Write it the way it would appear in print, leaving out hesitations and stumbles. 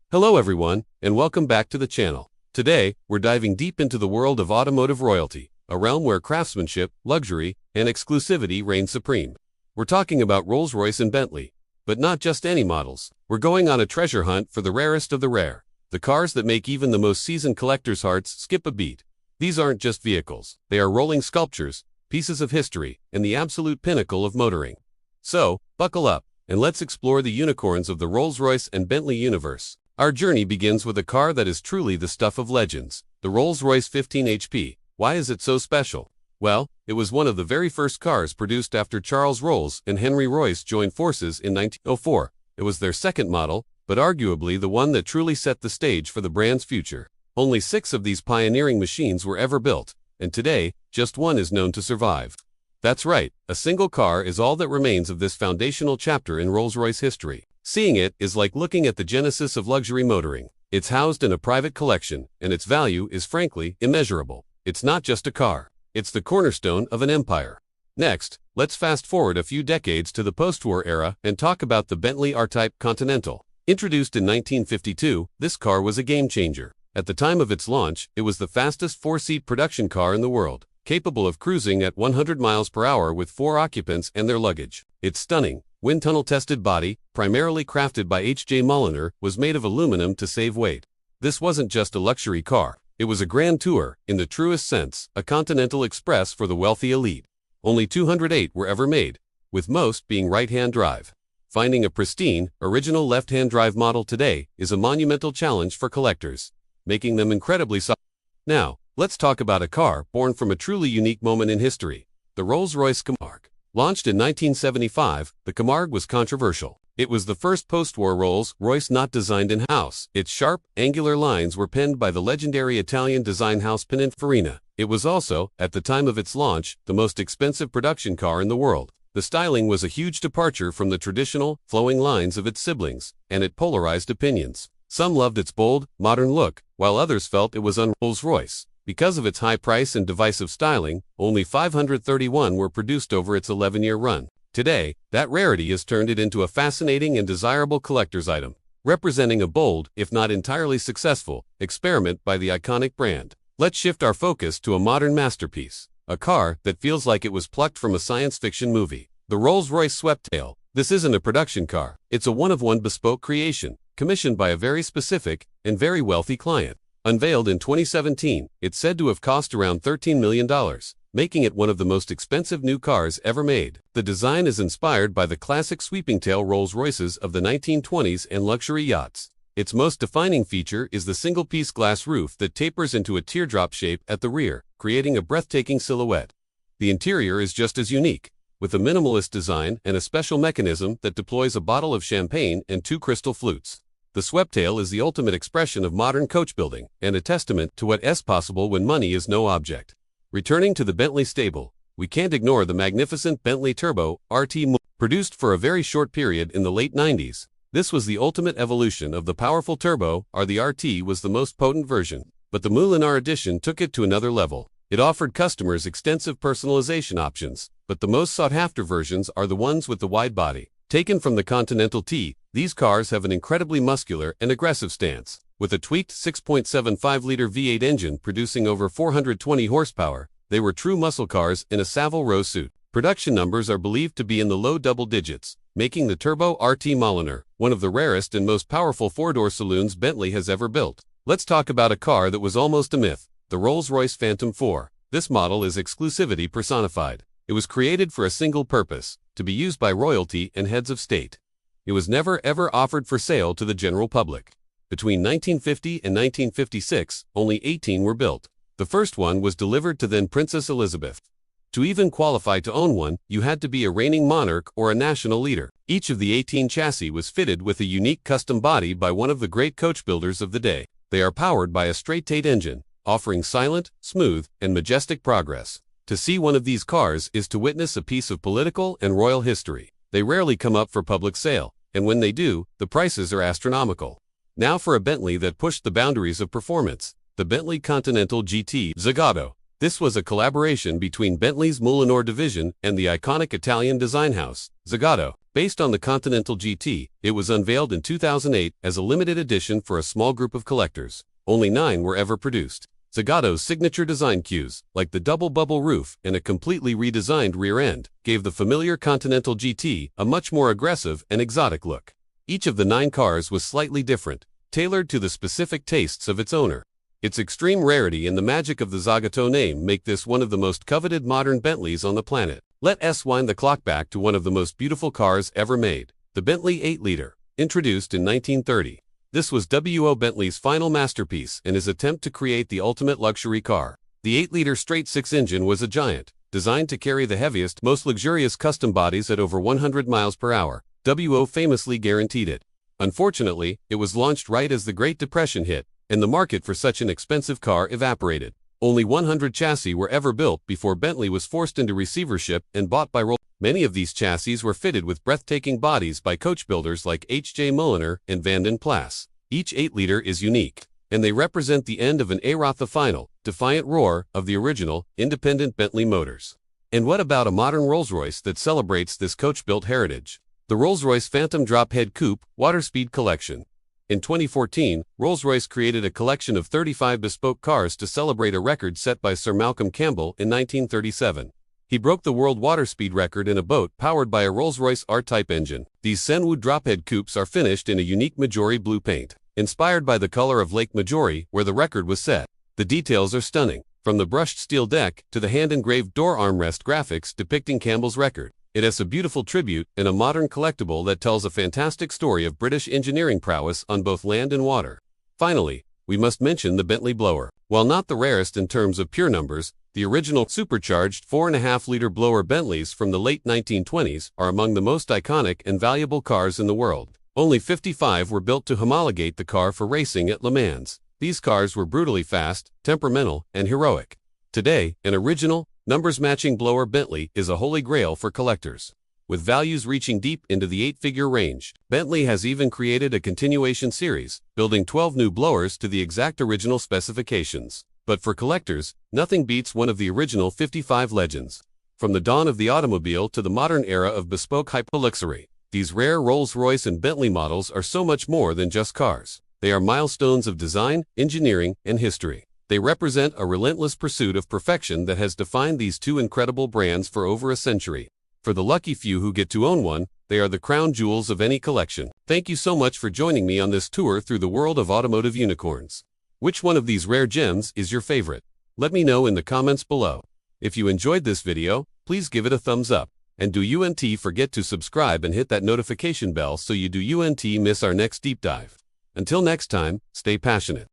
Hello everyone, and welcome back to the channel. Today, we're diving deep into the world of automotive royalty, a realm where craftsmanship, luxury, and exclusivity reign supreme. We're talking about Rolls Royce and Bentley, but not just any models. We're going on a treasure hunt for the rarest of the rare, the cars that make even the most seasoned collectors' hearts skip a beat. These aren't just vehicles, they are rolling sculptures, pieces of history, and the absolute pinnacle of motoring. So, buckle up, and let's explore the unicorns of the Rolls Royce and Bentley universe. Our journey begins with a car that is truly the stuff of legends, the Rolls Royce 15 HP. Why is it so special? Well, it was one of the very first cars produced after Charles Rolls and Henry Royce joined forces in 1904. It was their second model, but arguably the one that truly set the stage for the brand's future. Only 6 of these pioneering machines were ever built, and today, just one is known to survive. That's right, a single car is all that remains of this foundational chapter in Rolls-Royce history. Seeing it is like looking at the genesis of luxury motoring. It's housed in a private collection, and its value is frankly immeasurable. It's not just a car, it's the cornerstone of an empire. Next, let's fast forward a few decades to the post-war era and talk about the Bentley R-Type Continental. Introduced in 1952, this car was a game-changer. At the time of its launch, it was the fastest 4-seat production car in the world, capable of cruising at 100 miles per hour with 4 occupants and their luggage. Its stunning, wind-tunnel tested body, primarily crafted by H.J. Millionaire, was made of aluminum to save weight. This wasn't just a luxury car, it was a grand tour, in the truest sense, a Continental Express for the wealthy elite. Only 208 were ever made, with most being right-hand drive. Finding a pristine, original left-hand drive model today is a monumental challenge for collectors, making them incredibly sought. Now, let's talk about a car born from a truly unique moment in history, the Rolls-Royce Camargue. Launched in 1975, the Camargue was controversial. It was the first post-war Rolls-Royce not designed in-house. Its sharp, angular lines were penned by the legendary Italian design house Pininfarina. It was also, at the time of its launch, the most expensive production car in the world. The styling was a huge departure from the traditional, flowing lines of its siblings, and it polarized opinions. Some loved its bold, modern look, while others felt it was un-Rolls-Royce. Because of its high price and divisive styling, only 531 were produced over its 11-year run. Today, that rarity has turned it into a fascinating and desirable collector's item, representing a bold, if not entirely successful, experiment by the iconic brand. Let's shift our focus to a modern masterpiece, a car that feels like it was plucked from a science fiction movie. The Rolls Royce Sweptail. This isn't a production car, it's a one-of-one bespoke creation, commissioned by a very specific and very wealthy client. Unveiled in 2017, it's said to have cost around $13 million, making it one of the most expensive new cars ever made. The design is inspired by the classic sweeping-tail Rolls-Royces of the 1920s and luxury yachts. Its most defining feature is the single-piece glass roof that tapers into a teardrop shape at the rear, creating a breathtaking silhouette. The interior is just as unique, with a minimalist design and a special mechanism that deploys a bottle of champagne and 2 crystal flutes. The Sweptail is the ultimate expression of modern coach building, and a testament to what is possible when money is no object. Returning to the Bentley stable, we can't ignore the magnificent Bentley Turbo RT. Produced for a very short period in the late 90s, this was the ultimate evolution of the powerful Turbo. The RT was the most potent version, but the Millionaire edition took it to another level. It offered customers extensive personalization options, but the most sought-after versions are the ones with the wide body. Taken from the Continental T, these cars have an incredibly muscular and aggressive stance. With a tweaked 6.75-liter V8 engine producing over 420 horsepower, they were true muscle cars in a Savile Row suit. Production numbers are believed to be in the low double digits, making the Turbo RT Millionaire one of the rarest and most powerful 4-door saloons Bentley has ever built. Let's talk about a car that was almost a myth, the Rolls-Royce Phantom 4. This model is exclusivity personified. It was created for a single purpose, to be used by royalty and heads of state. It was never ever offered for sale to the general public. Between 1950 and 1956, only 18 were built. The first one was delivered to then Princess Elizabeth. To even qualify to own one, you had to be a reigning monarch or a national leader. Each of the 18 chassis was fitted with a unique custom body by one of the great coach builders of the day. They are powered by a straight-eight engine, offering silent, smooth, and majestic progress. To see one of these cars is to witness a piece of political and royal history. They rarely come up for public sale, and when they do, the prices are astronomical. Now for a Bentley that pushed the boundaries of performance, the Bentley Continental GT Zagato. This was a collaboration between Bentley's Millionaire division and the iconic Italian design house, Zagato. Based on the Continental GT, it was unveiled in 2008 as a limited edition for a small group of collectors. Only 9 were ever produced. Zagato's signature design cues, like the double bubble roof and a completely redesigned rear end, gave the familiar Continental GT a much more aggressive and exotic look. Each of the 9 cars was slightly different, tailored to the specific tastes of its owner. Its extreme rarity and the magic of the Zagato name make this one of the most coveted modern Bentleys on the planet. Let's wind the clock back to one of the most beautiful cars ever made, the Bentley 8-liter, introduced in 1930. This was W.O. Bentley's final masterpiece in his attempt to create the ultimate luxury car. The 8-liter straight-six engine was a giant, designed to carry the heaviest, most luxurious custom bodies at over 100 miles per hour. W.O. famously guaranteed it. Unfortunately, it was launched right as the Great Depression hit, and the market for such an expensive car evaporated. Only 100 chassis were ever built before Bentley was forced into receivership and bought by Rolls. Many of these chassis were fitted with breathtaking bodies by coach builders like H.J. Millionaire and Van den Plas. Each 8-liter is unique, and they represent the end of an era, the final, defiant roar of the original, independent Bentley motors. And what about a modern Rolls-Royce that celebrates this coach-built heritage? The Rolls-Royce Phantom Drophead Coupe Waterspeed Collection. In 2014, Rolls-Royce created a collection of 35 bespoke cars to celebrate a record set by Sir Malcolm Campbell in 1937. He broke the world water speed record in a boat powered by a Rolls-Royce R-Type engine. These Senwood Drophead coupes are finished in a unique Majori blue paint, inspired by the color of Lake Majori where the record was set. The details are stunning, from the brushed steel deck to the hand-engraved door armrest graphics depicting Campbell's record. It is a beautiful tribute and a modern collectible that tells a fantastic story of British engineering prowess on both land and water. Finally, we must mention the Bentley blower. While not the rarest in terms of pure numbers, the original supercharged 4.5-liter blower Bentleys from the late 1920s are among the most iconic and valuable cars in the world. Only 55 were built to homologate the car for racing at Le Mans. These cars were brutally fast, temperamental, and heroic. Today, an original, numbers-matching blower Bentley is a holy grail for collectors. With values reaching deep into the 8-figure range, Bentley has even created a continuation series, building 12 new blowers to the exact original specifications. But for collectors, nothing beats one of the original 55 legends. From the dawn of the automobile to the modern era of bespoke hyperluxury, these rare Rolls-Royce and Bentley models are so much more than just cars. They are milestones of design, engineering, and history. They represent a relentless pursuit of perfection that has defined these two incredible brands for over a century. For the lucky few who get to own one, they are the crown jewels of any collection. Thank you so much for joining me on this tour through the world of automotive unicorns. Which one of these rare gems is your favorite? Let me know in the comments below. If you enjoyed this video, please give it a thumbs up. And do forget to subscribe and hit that notification bell so you do miss our next deep dive. Until next time, stay passionate.